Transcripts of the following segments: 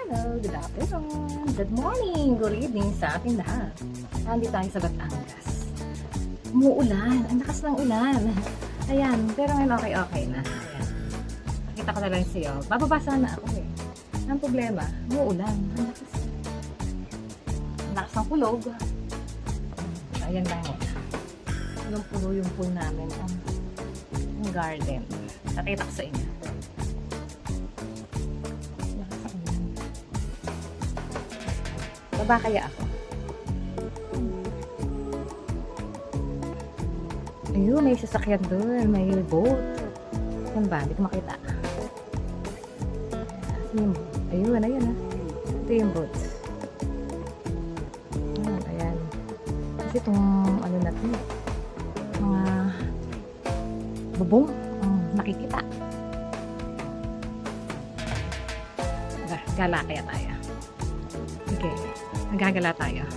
Hello, good afternoon, good morning, good evening sa ating lahat. Nandito tayo sa Batangas. Umuulan, ang lakas ng ulan. Ayan, pero ngayon okay na. Ayan. Pakita ko na lang sa'yo. Bababa sana ako eh. Ang problema, umuulan. Ang lakas ng kulog. Ayan lang yun. Pulo yung pool namin. Ang garden. Nakita ko sa inyo. Baba kaya ako? Ayun, may sasakyan doon. May boat. Saan ba? Hindi ko makita. Ayun, ayun ha. Ito yung boat. Ayan. Kasi itong ano na ito. Mga bubong ang nakikita. Gala kaya tayo. Okay. Nagagala tayo.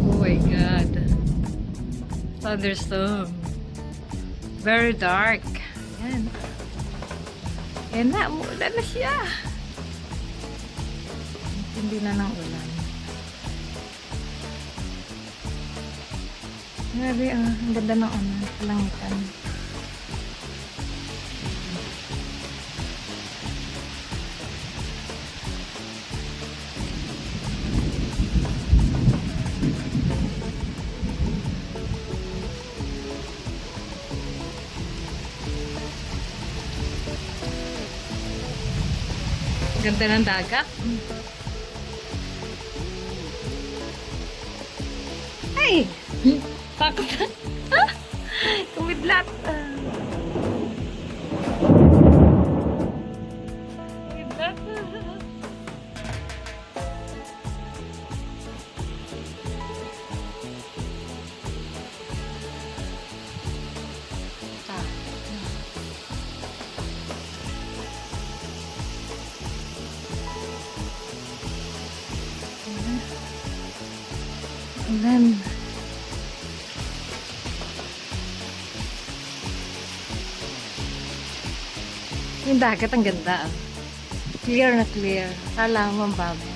Oh my God. Thunderstorm. Very dark. Ayan. Ayan na. Umuulan na siya. Hindi na ng ulan. Grabe ang ganda ng kalangitan. Ganda ng dagat. Ay! Takot na. Kumidlat. Kumidlat. Ulan. Yung dagat ang ganda. Clear na clear. Kala mo ang babaw.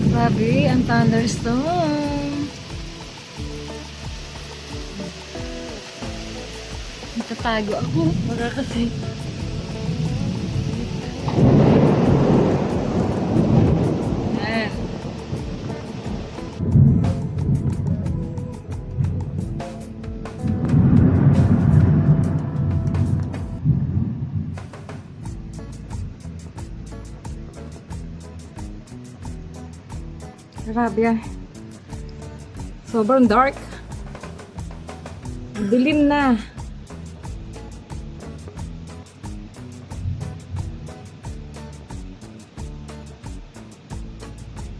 Grabe, ang thunderstorm. Natatago ako. Baka kasi grabe yan. Sobrang dark. Dilim na.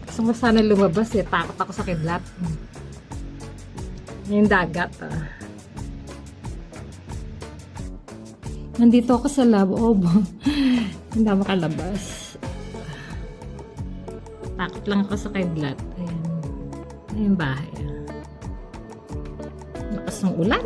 Gusto mo sana lumabas eh. Takot ako sa kidlat. Yung dagat Nandito ako sa loob. Hindi ako makalabas. Takot lang ako sa kidlat. Ayan. Ayan yung bahay. Lakas ng ulan.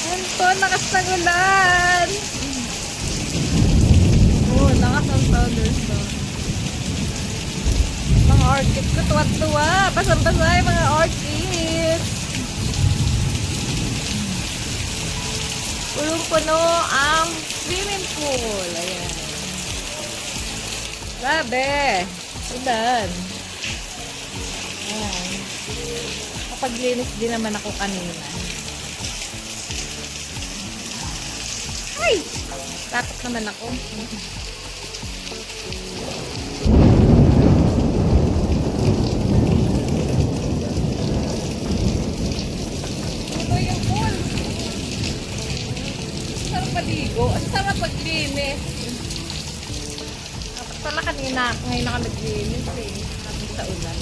Ayan po, lakas ng ulan. Oh, lakas ng thunderstorm. Mga orchid ko tuwa-tuwa. Basang-basa yung mga orchids. Punong-puno ang swimming pool. Ayan. Grabe. Ulan. Ayan. Kapaglinis din naman ako kanina. Ay! Takot naman ako. Maligo. Ang sarap maglinis. Dapat pala kanina, ngayon ako naglinis eh. Tapos sa ulan.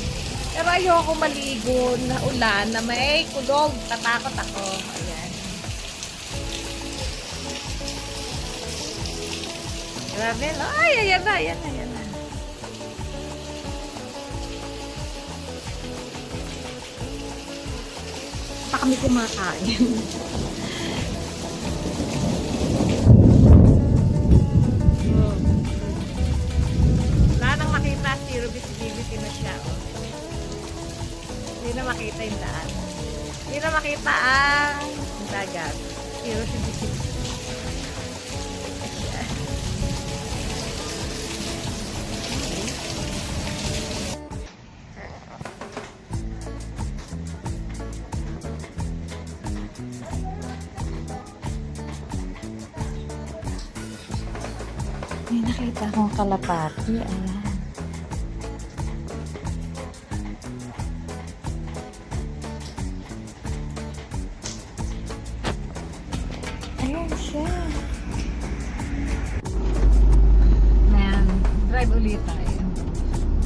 Pero ayoko maligo na ulan na may kulog. Tatakot ako. Ayan. Grabe, no? Ay, ayan na, ayan na, ayan na. Pa kami kumakain. Wala nang makita, zero visibility na siya. Oh. Hindi na makita yung daan. Hindi na makita ang dagat. Zero visibility. May nakita akong kalapati. Ayan. Ayan siya. Ayan. Drive ulit tayo.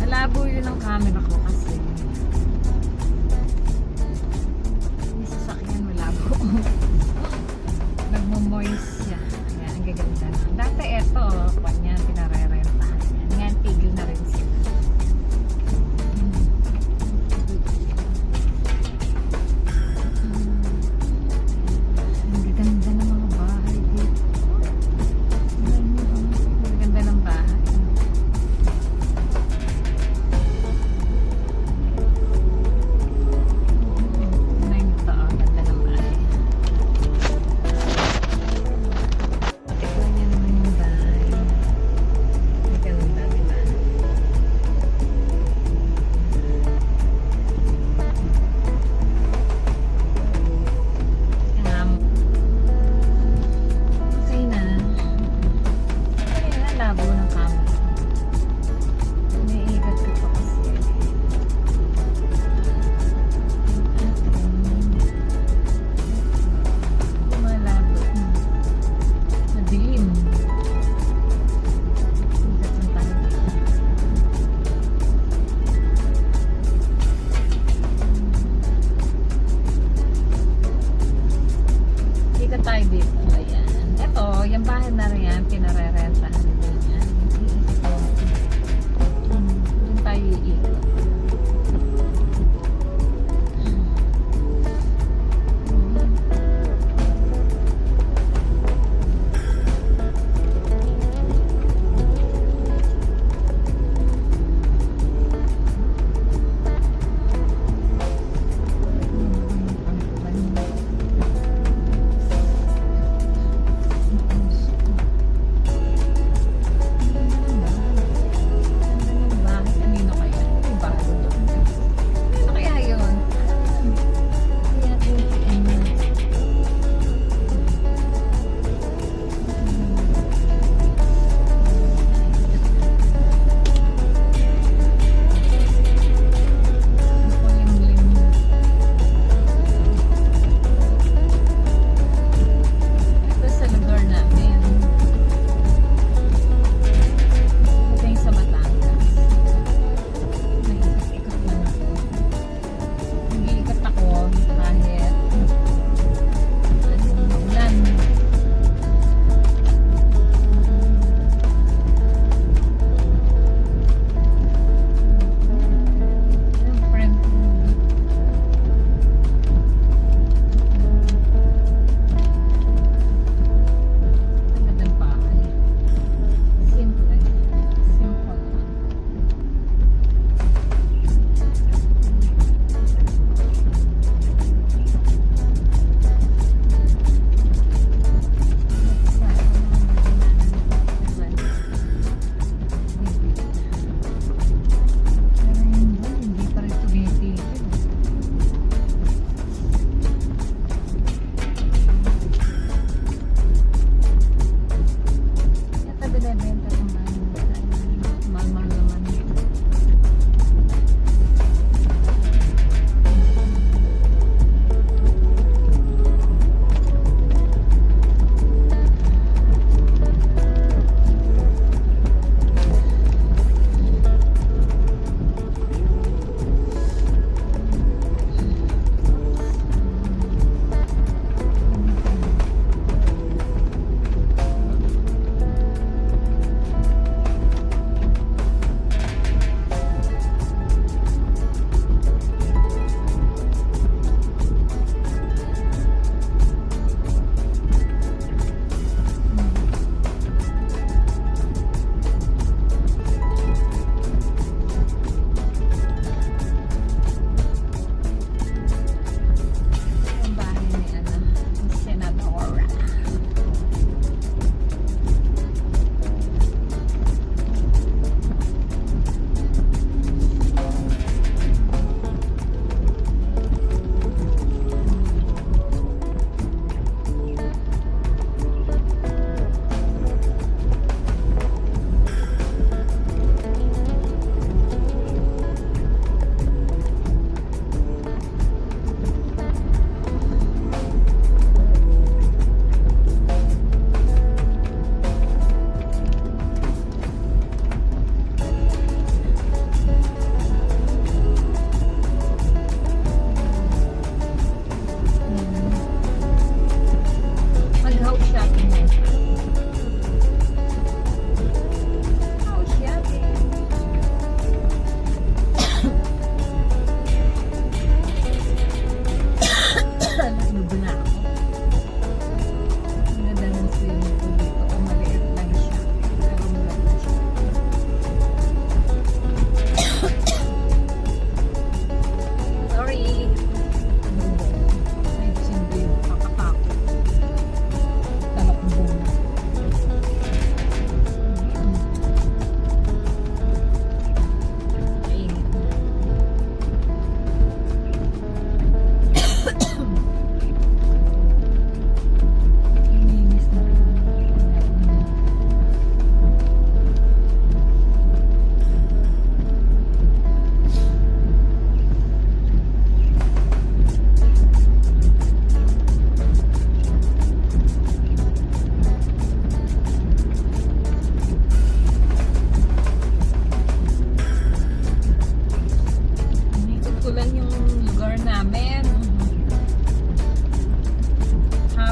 Malabo yun ang camera ko kasi. Yung sasakyan malabo. Nagmo-moist siya. Ayan, ang gaganda na. Dati eto, kwan yan, pinarerentahan yan. Ngayon, tigil na rin sila. Ang gaganda ng mga bahay dito. Ang gaganda ng bahay.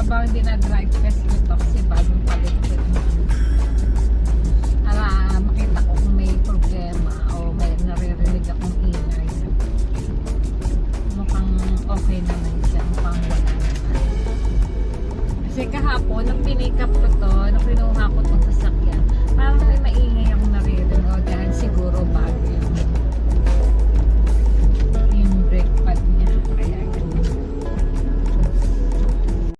habang hindi na-drive test ko ito kasi bagong palit ko ito. Para makita ko kung may problema o may naririnig akong ingay. Mukhang okay naman siya. Mukhang wala naman. Kasi kahapon, nung pinick up ko to, nung kinuha ko itong sasakyan, parang may maingay akong naririnig. O dahil siguro bago yun.